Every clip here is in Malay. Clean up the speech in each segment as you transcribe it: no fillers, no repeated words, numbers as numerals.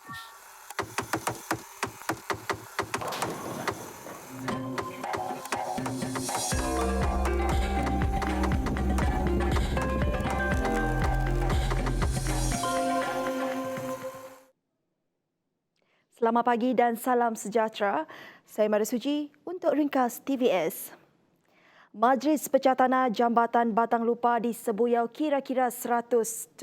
Selamat pagi dan salam sejahtera. Saya Mara Suji untuk ringkas TVS. Majlis Pencatatan Jambatan Batang Lupa di Sebuyau kira-kira 111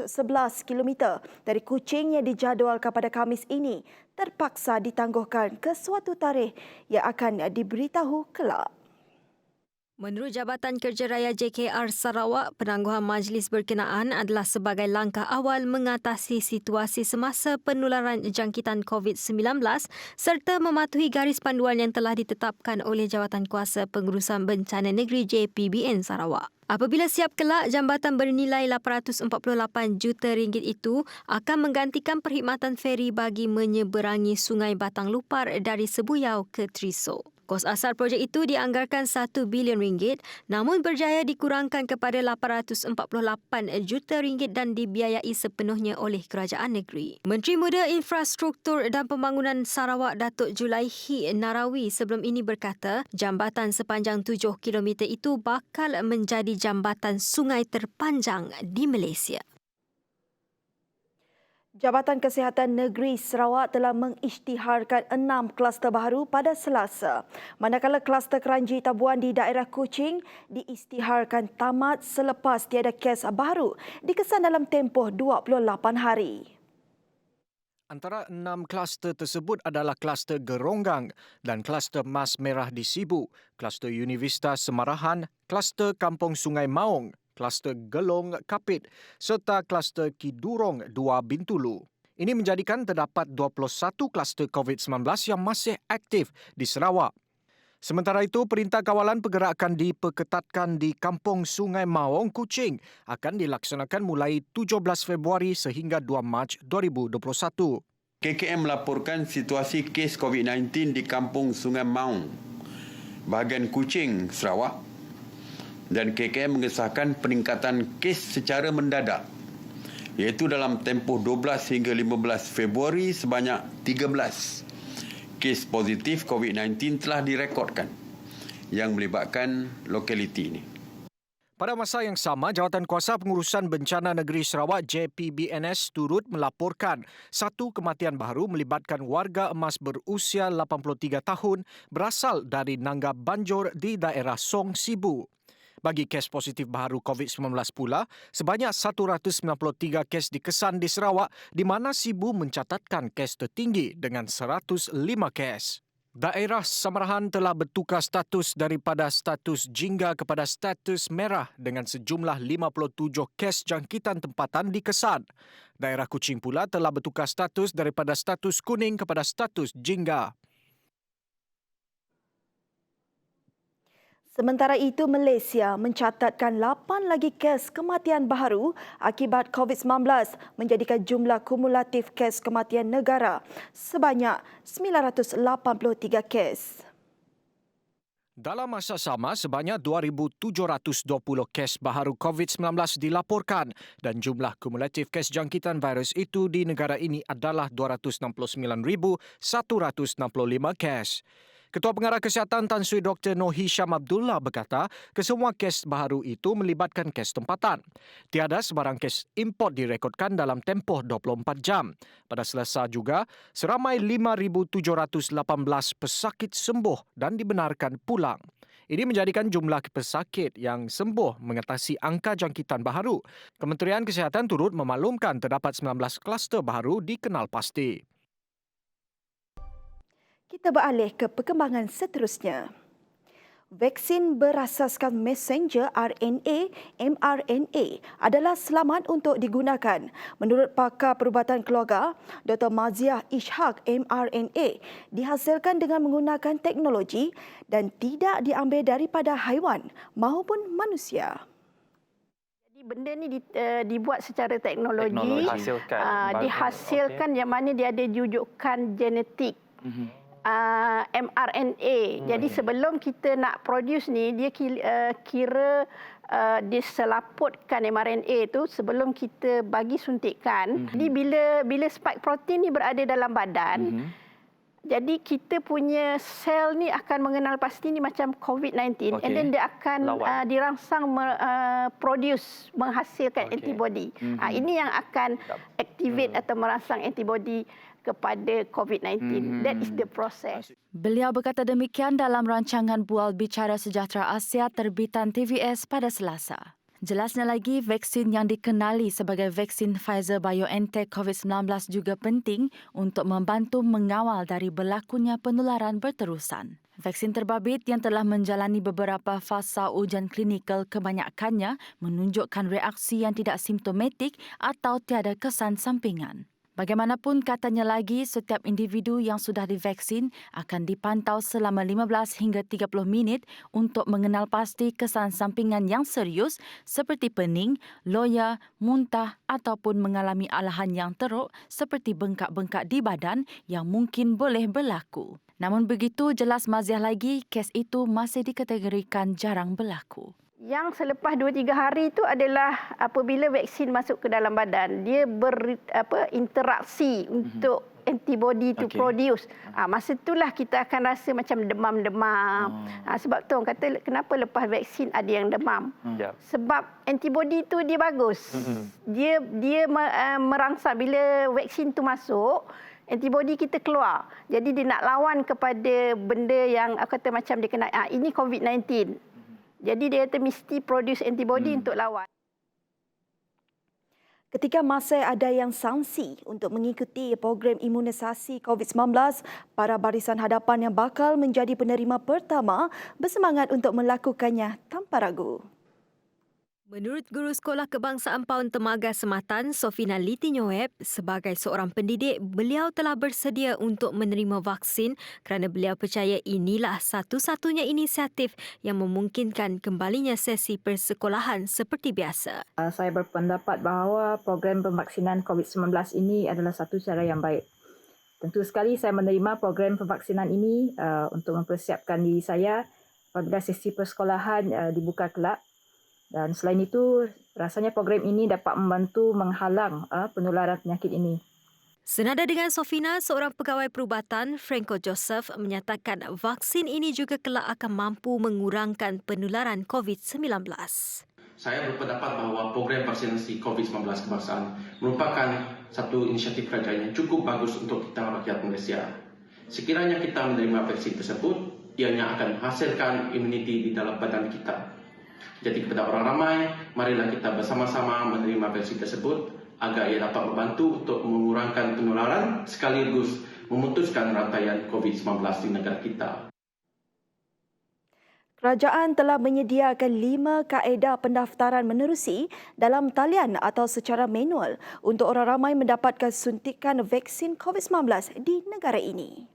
km dari Kuching yang dijadualkan pada Khamis ini terpaksa ditangguhkan ke suatu tarikh yang akan diberitahu kelak. Menurut Jabatan Kerja Raya JKR Sarawak, penangguhan majlis berkenaan adalah sebagai langkah awal mengatasi situasi semasa penularan jangkitan COVID-19 serta mematuhi garis panduan yang telah ditetapkan oleh Jawatankuasa Pengurusan Bencana Negeri JPBN Sarawak. Apabila siap kelak, jambatan bernilai RM848 juta itu akan menggantikan perkhidmatan feri bagi menyeberangi Sungai Batang Lupar dari Sebuyau ke Trisok. Kos asal projek itu dianggarkan RM1 bilion namun berjaya dikurangkan kepada RM848 juta dan dibiayai sepenuhnya oleh kerajaan negeri. Menteri Muda Infrastruktur dan Pembangunan Sarawak Datuk Julaihi Narawi sebelum ini berkata, jambatan sepanjang 7 km itu bakal menjadi jambatan sungai terpanjang di Malaysia. Jabatan Kesihatan Negeri Sarawak telah mengisytiharkan 6 kluster baru pada Selasa, manakala kluster Keranji Tabuan di daerah Kuching diisytiharkan tamat selepas tiada kes baru dikesan dalam tempoh 28 hari. Antara 6 kluster tersebut adalah kluster Geronggang dan kluster Mas Merah di Sibu, kluster Univista Semarahan, kluster Kampung Sungai Maung, kluster Gelong Kapit serta kluster Kidurong 2 Bintulu. Ini menjadikan terdapat 21 kluster COVID-19 yang masih aktif di Sarawak. Sementara itu, Perintah Kawalan Pergerakan diperketatkan di Kampung Sungai Maung, Kuching akan dilaksanakan mulai 17 Februari sehingga 2 Mac 2021. KKM melaporkan situasi kes COVID-19 di Kampung Sungai Maung, bahagian Kuching, Sarawak. Dan KKM mengesahkan peningkatan kes secara mendadak, iaitu dalam tempoh 12 hingga 15 Februari sebanyak 13 kes positif COVID-19 telah direkodkan yang melibatkan lokaliti ini. Pada masa yang sama, Jawatankuasa Pengurusan Bencana Negeri Sarawak JPBNS turut melaporkan satu kematian baru melibatkan warga emas berusia 83 tahun berasal dari Nangga Banjor di daerah Song Sibu. Bagi kes positif baru COVID-19 pula, sebanyak 193 kes dikesan di Sarawak di mana Sibu mencatatkan kes tertinggi dengan 105 kes. Daerah Samarahan telah bertukar status daripada status jingga kepada status merah dengan sejumlah 57 kes jangkitan tempatan dikesan. Daerah Kuching pula telah bertukar status daripada status kuning kepada status jingga. Sementara itu, Malaysia mencatatkan 8 lagi kes kematian baru akibat COVID-19 menjadikan jumlah kumulatif kes kematian negara sebanyak 983 kes. Dalam masa sama, sebanyak 2,720 kes baharu COVID-19 dilaporkan dan jumlah kumulatif kes jangkitan virus itu di negara ini adalah 269,165 kes. Ketua Pengarah Kesihatan Tan Sri Dr. Noh Hisham Abdullah berkata, kesemua kes baharu itu melibatkan kes tempatan. Tiada sebarang kes import direkodkan dalam tempoh 24 jam. Pada Selasa juga, seramai 5,718 pesakit sembuh dan dibenarkan pulang. Ini menjadikan jumlah pesakit yang sembuh mengatasi angka jangkitan baharu. Kementerian Kesihatan turut memaklumkan terdapat 19 kluster baharu dikenal pasti. Kita beralih ke perkembangan seterusnya. Vaksin berasaskan messenger RNA mRNA adalah selamat untuk digunakan. Menurut pakar perubatan keluarga, Dr. Maziah Ishak, mRNA dihasilkan dengan menggunakan teknologi dan tidak diambil daripada haiwan maupun manusia. Benda ni dibuat secara teknologi dihasilkan yang mana dia ada jujukan genetik. mRNA. Jadi sebelum kita nak produce ni, dia kira diselaputkan mRNA itu sebelum kita bagi suntikan. Jadi bila spike protein ni berada dalam badan, jadi kita punya sel ni akan mengenal pasti ni macam COVID-19, and then dia akan dirangsang menghasilkan antibody. Ini yang akan activate atau merangsang antibody kepada COVID-19. That is the process. Beliau berkata demikian dalam rancangan Bual Bicara Sejahtera Asia terbitan TVS pada Selasa. Jelasnya lagi, vaksin yang dikenali sebagai vaksin Pfizer-BioNTech COVID-19 juga penting untuk membantu mengawal dari berlakunya penularan berterusan. Vaksin terbabit yang telah menjalani beberapa fasa ujian klinikal kebanyakannya menunjukkan reaksi yang tidak simptomatik atau tiada kesan sampingan. Bagaimanapun, katanya lagi, setiap individu yang sudah divaksin akan dipantau selama 15 hingga 30 minit untuk mengenal pasti kesan sampingan yang serius seperti pening, loya, muntah ataupun mengalami alahan yang teruk seperti bengkak-bengkak di badan yang mungkin boleh berlaku. Namun begitu, jelas maziah lagi, kes itu masih dikategorikan jarang berlaku. Yang selepas 2-3 hari itu adalah apabila vaksin masuk ke dalam badan, dia berinteraksi untuk antibody to produce. Masa itulah kita akan rasa macam demam-demam. Sebab tu orang kata kenapa lepas vaksin ada yang demam. Sebab antibody tu dia bagus. Dia merangsang bila vaksin tu masuk, antibody kita keluar. Jadi dia nak lawan kepada benda yang aku kata macam dia kena ini COVID-19. Jadi dia mesti produce antibody untuk lawan. Ketika masih ada yang sangsi untuk mengikuti program imunisasi COVID-19, para barisan hadapan yang bakal menjadi penerima pertama bersemangat untuk melakukannya tanpa ragu. Menurut Guru Sekolah Kebangsaan PAUN Temaga Sematan, Sofina Litinyoeb, sebagai seorang pendidik, beliau telah bersedia untuk menerima vaksin kerana beliau percaya inilah satu-satunya inisiatif yang memungkinkan kembalinya sesi persekolahan seperti biasa. Saya berpendapat bahawa program pemvaksinan COVID-19 ini adalah satu cara yang baik. Tentu sekali saya menerima program pemvaksinan ini untuk mempersiapkan diri saya apabila sesi persekolahan dibuka kelak. Dan selain itu, rasanya program ini dapat membantu menghalang penularan penyakit ini. Senada dengan Sofina, seorang pegawai perubatan, Franco Joseph, menyatakan vaksin ini juga kelak akan mampu mengurangkan penularan COVID-19. Saya berpendapat bahawa program vaksinasi COVID-19 kebangsaan merupakan satu inisiatif kerajaan yang cukup bagus untuk kita rakyat Malaysia. Sekiranya kita menerima vaksin tersebut, ianya akan menghasilkan imuniti di dalam badan kita. Jadi kepada orang ramai, marilah kita bersama-sama menerima vaksin tersebut agar ia dapat membantu untuk mengurangkan penularan sekaligus memutuskan rantaian COVID-19 di negara kita. Kerajaan telah menyediakan 5 kaedah pendaftaran menerusi dalam talian atau secara manual untuk orang ramai mendapatkan suntikan vaksin COVID-19 di negara ini.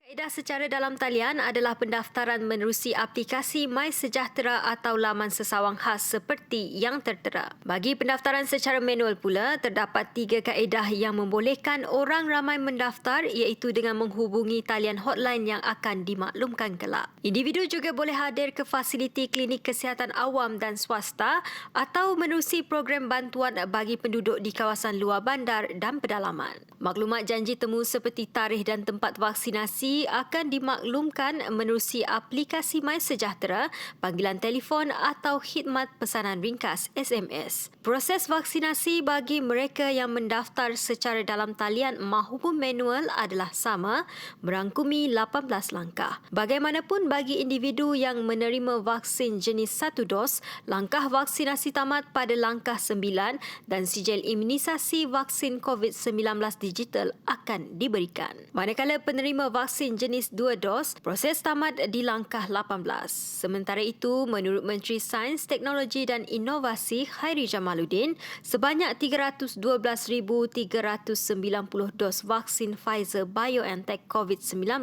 Kaedah secara dalam talian adalah pendaftaran menerusi aplikasi MySejahtera atau laman sesawang khas seperti yang tertera. Bagi pendaftaran secara manual pula, terdapat 3 kaedah yang membolehkan orang ramai mendaftar iaitu dengan menghubungi talian hotline yang akan dimaklumkan kelak. Individu juga boleh hadir ke fasiliti klinik kesihatan awam dan swasta atau menerusi program bantuan bagi penduduk di kawasan luar bandar dan pedalaman. Maklumat janji temu seperti tarikh dan tempat vaksinasi akan dimaklumkan menerusi aplikasi MySejahtera, panggilan telefon atau khidmat pesanan ringkas SMS. Proses vaksinasi bagi mereka yang mendaftar secara dalam talian mahupun manual adalah sama, merangkumi 18 langkah. Bagaimanapun bagi individu yang menerima vaksin jenis 1 dos, langkah vaksinasi tamat pada langkah 9 dan sijil imunisasi vaksin COVID-19 digital akan diberikan. Manakala penerima vaksin jenis 2 dos, proses tamat di langkah 18. Sementara itu, menurut Menteri Sains, Teknologi dan Inovasi Khairi Jamaluddin, sebanyak 312,390 dos vaksin Pfizer-BioNTech COVID-19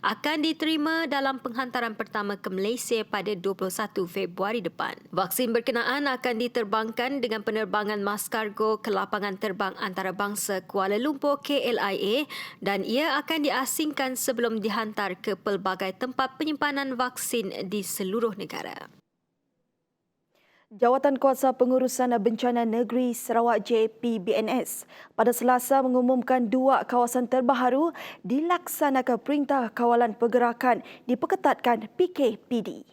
akan diterima dalam penghantaran pertama ke Malaysia pada 21 Februari depan. Vaksin berkenaan akan diterbangkan dengan penerbangan Mascargo ke lapangan terbang antarabangsa Kuala Lumpur KLIA dan ia akan diasingkan sebelum dihantar ke pelbagai tempat penyimpanan vaksin di seluruh negara. Jawatankuasa Pengurusan Bencana Negeri Sarawak JPBNS pada Selasa mengumumkan 2 kawasan terbaru dilaksanakan Perintah Kawalan Pergerakan diperketatkan PKPD.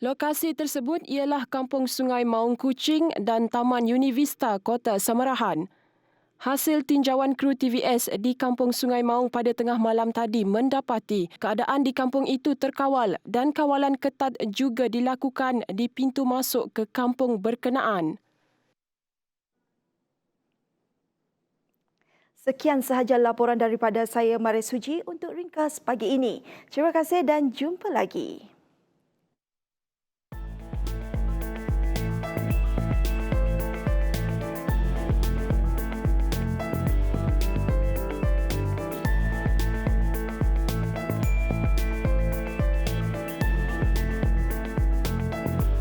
Lokasi tersebut ialah Kampung Sungai Maung Kuching dan Taman Univista Kota Samarahan. Hasil tinjauan kru TVS di Kampung Sungai Maung pada tengah malam tadi mendapati keadaan di kampung itu terkawal dan kawalan ketat juga dilakukan di pintu masuk ke kampung berkenaan. Sekian sahaja laporan daripada saya Maris Suji untuk ringkas pagi ini. Terima kasih dan jumpa lagi.